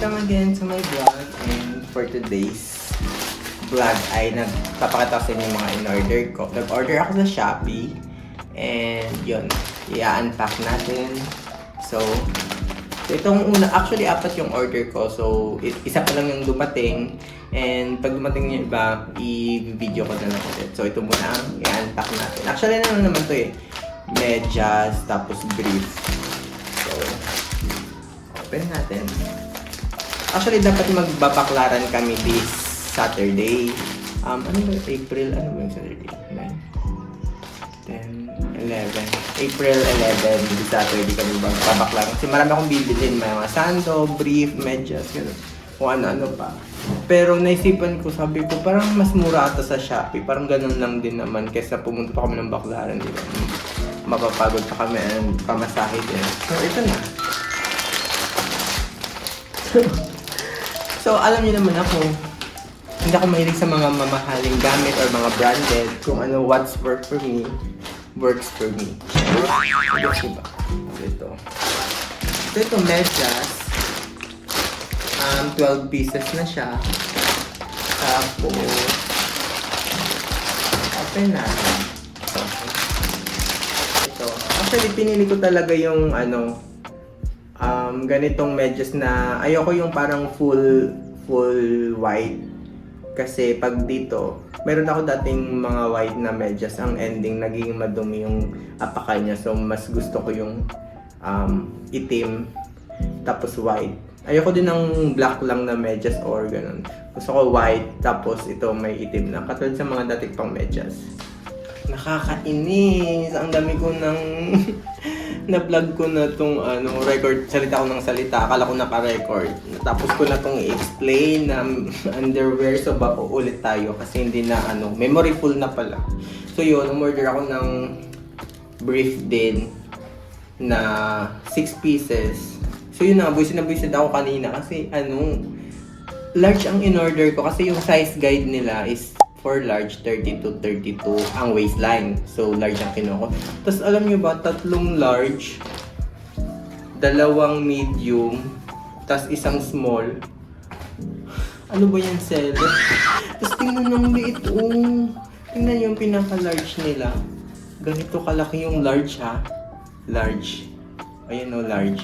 Welcome again to my vlog, and for today's vlog ay nagpapakita ko sa inyo yung mga in-order ko. Nag-order ako sa Shopee and yun, i-unpack natin. So itong una, actually apat yung order ko, so isa pa lang yung dumating, and pag dumating yung iba, i-video ko na lang ulit. So ito muna ang i-unpack natin. Actually ano naman to medyas, tapos brief. So open natin. Actually, dapat magbabaklaran kami this Saturday. Ano ba? April? Ano ba yung Saturday? 9, 10, 11. April 11, this Saturday kami magbabaklaran. Kasi marami akong bibilin. May mga sando, brief, medyas, gano'n. Kung ano-ano pa. Pero naisipan ko, sabi ko, parang mas mura ata sa Shopee. Parang ganun lang din naman. Kesa pumunta pa kami ng baklaran. Diba? Mapapagod pa kami ang pamasahe din. So, ito na. So, alam niyo naman ako, hindi ako mahilig sa mga mamahaling gamit or mga branded. Kung ano, what's works for me. Diba? Ito, medyas. 12 pieces na siya. Tapos, open na. Ito. Actually, pinili ko talaga yung ganitong medyas na ayoko yung parang full white, kasi pag dito meron ako dating mga white na medyas, ang ending naging madumi yung apaka niya, so mas gusto ko yung itim tapos white. Ayoko din ng black lang na medyas or ganun, gusto ko white tapos ito may itim na, katulad sa mga dating pang medyas. Nakakainis, ang dami ko ng na-vlog ko na tong record, salita ko ng salita, akala ko naka-record. Tapos ko na tong i-explain na underwear, so baka ulit tayo kasi hindi na memory full na pala. So yun, umorder ako ng brief din na 6 pieces. So yun na, buisit ako kanina kasi large ang in-order ko, kasi yung size guide nila is for large, 30-32 ang waistline. So, large ang kinuha ko. Tapos, alam nyo ba, 3 large, 2 medium, tapos 1 small. Ano ba yan, seller? Tapos, tingnan ng liit, tingnan yung pinaka-large nila. Ganito kalaki yung large, ha? Large. Ayan large.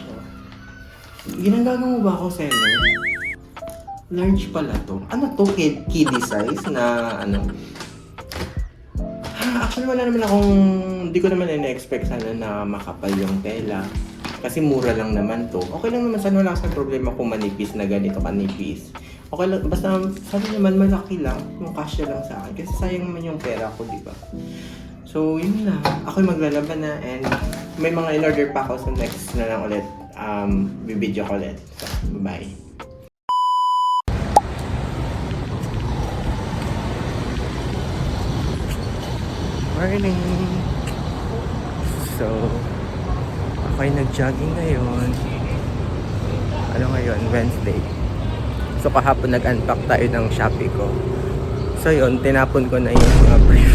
Ginagawa mo ba ako, seller? Large pala to. Ano to? Kiddie size na Actually, wala naman akong, hindi ko naman ina-expect sana na makapal yung tela. Kasi mura lang naman to. Okay lang naman, sana wala kasang problema kung manipis na ganito kanipis. Okay lang, basta sana naman malaki lang, yung kasya lang sa akin. Kasi sayang naman yung pera ko, di ba? So, yun na. Ako'y maglalaban na, and may mga in-order pa ako, so next na lang ulit. Bibidyo ko ulit. So, bye-bye. Morning! So, ako'y nag-jogging ngayon. Ngayon? Wednesday. So, kahapon nag-unpack tayo ng Shopee ko. So, yun, tinapon ko na yung mga brief.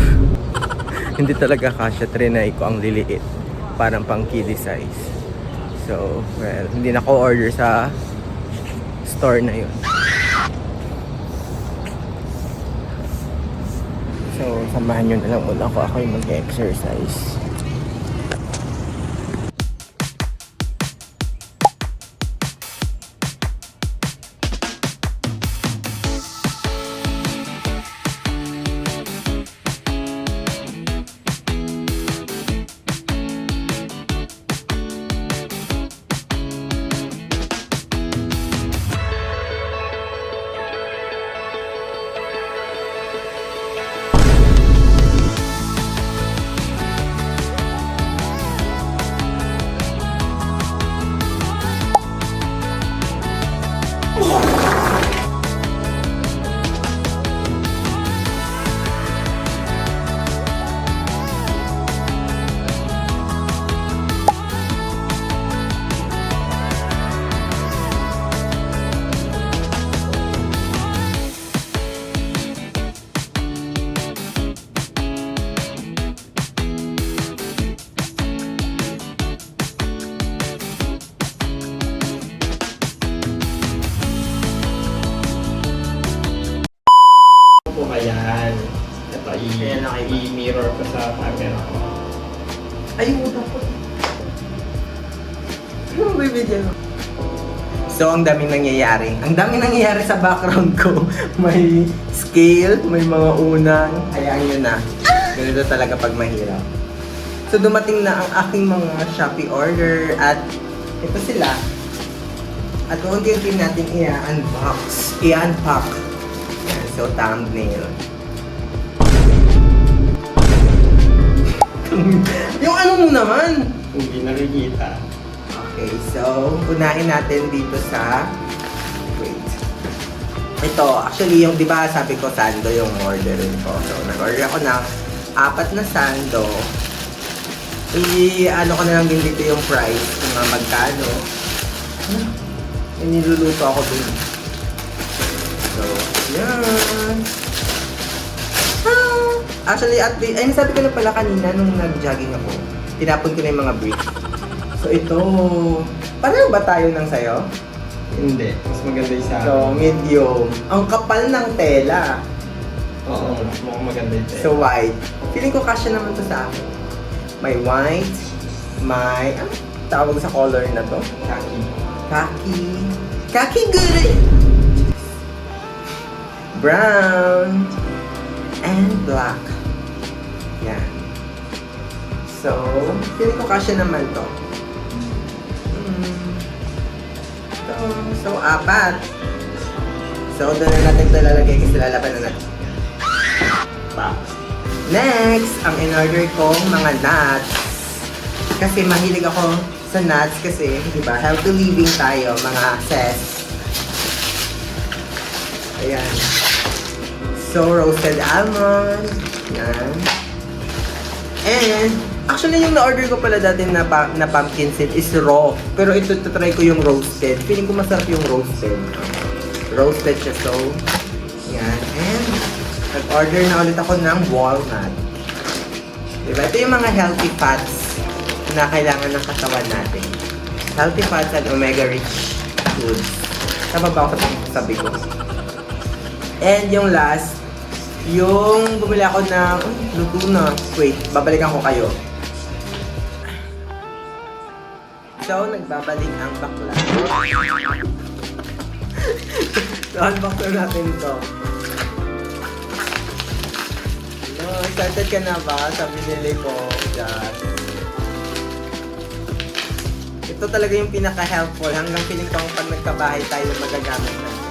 Hindi talaga kasya, trinay ko ang liliit. Parang pang kiddie size. So, well, hindi na ko order sa store na yun. So, samahan nyo na lang muna ako yung mag-exercise. Ayun, dapat. Ano ba bibigyan mo? So, ang daming nangyayari. Ang daming nangyayari sa background ko. May scale, may mga unang. Hayaan nyo na. Ganito talaga pag mahirap. So, dumating na ang aking mga Shopee order at ito sila. At unti-unti natin i-unbox. I-unpack. Yan, so, thumbnail. Yung ano mo naman? Hindi nakikita. Okay, so, unahin natin dito sa... Wait. Ito, actually, yung di ba sabi ko, sando yung orderin ko. So, nag-order ako ng 4 na sando. Ano ko na lang din dito yung price, kung mga magkano. Niluluto ako dun. So, yan. Actually, at least, ay, sabi ko na pala kanina nung nag-jogging ako, tinapon ko na yung mga brief. So, ito, pareho ba tayo ng sayo? Hindi. Mas maganda yung sa akin. So, medium. Ang kapal ng tela. Oo, mukhang maganda yung So, white. Feeling ko kasya naman to sa akin. May white, may, ano tawag sa color na to? Khaki. Khaki. Khaki good! Brown. And black. Yan. So, feeling ko kasya naman to. So, 4. So, doon na natin ito lalagay kasi lalaban na natin. Next, ang in-order kong mga nuts. Kasi mahilig ako sa nuts kasi, di ba, healthy living tayo, mga sis. Ayan. So, roasted almond. Yan. And, actually, yung na-order ko pala dati na pumpkin seed is raw. Pero ito, try ko yung roasted. Feeling ko masarap yung roasted. Roasted siya, so, yan. And, nag-order na ulit ako ng walnut. Diba? Ito yung mga healthy fats na kailangan ng katawan natin. Healthy fats and omega-rich foods. Tama ba ako sa sabi ko? And yung last, yung bumili ako ng... luto na. Wait, babalikan ko kayo. So, nagbabalik ang bakla. So, unbox na natin ito. No, excited ka na ba sa binili ko? Yan. Ito talaga yung pinaka-helpful. Hanggang feeling ko pag nagkabahay tayo magagamit natin.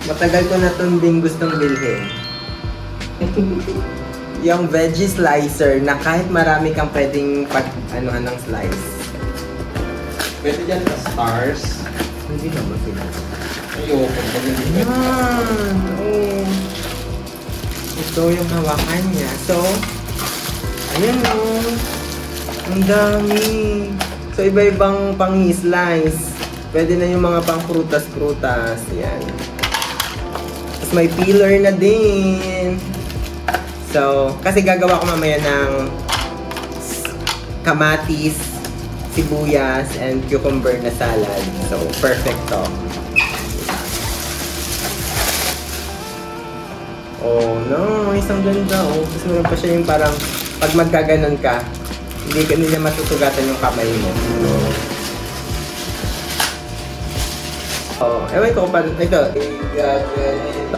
Matagal ko na itong din gustong bilhin. Yung veggie slicer na kahit marami kang pwedeng pag-ano-ano ng slice. Pwede dyan sa stars. Hindi naman sila. Ayoko. Yan! Oh. Ito yung hawakan niya. So, ayan o. Ang dami. So, iba-ibang pang-slice. Pwede na yung mga pang-prutas-prutas. Yan. Tapos may peeler na din. So, kasi gagawa ko mamaya ng kamatis, sibuyas, and cucumber na salad. So, perfect to. Oh, nice. Ang ganda. Oh, kasi meron pa siya yung parang pag magkaganon ka, hindi ka nila masusugatan yung kamay mo. Oh, ewan ko pa. Ito.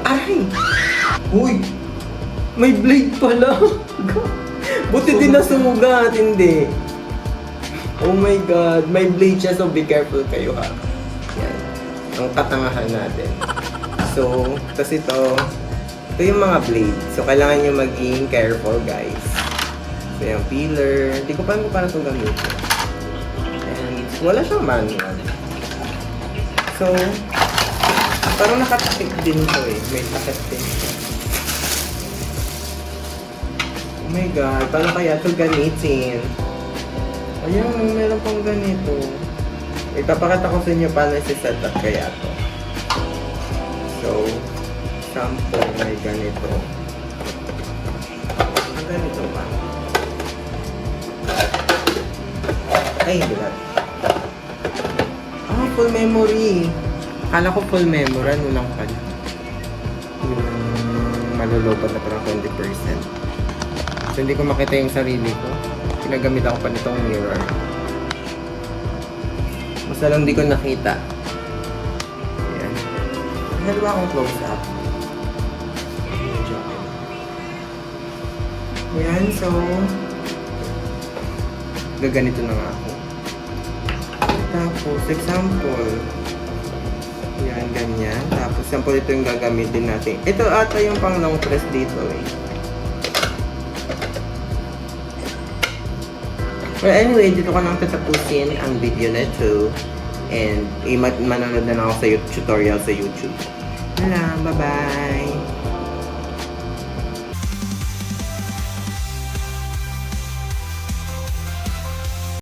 Aray! Uy! May blade pala! Buti din nasugat, hindi. Oh my god, may blade siya, so be careful kayo ha. Yan. Ang katangahan natin. So, kasi ito yung mga blade. So, kailangan nyo maging careful, guys. So, yung peeler. Hindi ko pa paano itong gamitin. And, wala siyang manual. So, parang nakatakip din ito eh. May takip din. Oh my god, paano kaya ito gamitin? Ayan, meron pang ganito. Ipapakita ko sa inyo paano isi-set up kaya ito. So, sample may ganito. Ang ganito pa. Ay, hindi ba? Ah, full memory. Akala ko full memory. Ano lang pala? Yung malulobot na parang 20%. So, hindi ko makita yung sarili ko. Pinagamit ako pa nitong mirror. Basta lang di ko nakita. Ayan. Nagawa akong close up. Medyo okay. Ayan, so gaganito na nga ako. Tapos, example. Yan, ganyan. Tapos, sample ito yung gagamitin natin. Ito ata yung pang long press dito eh. Well, anyway, dito ko lang tatapusin ang video na ito. And, manonood na lang ako sa tutorial sa YouTube. Wala, bye-bye!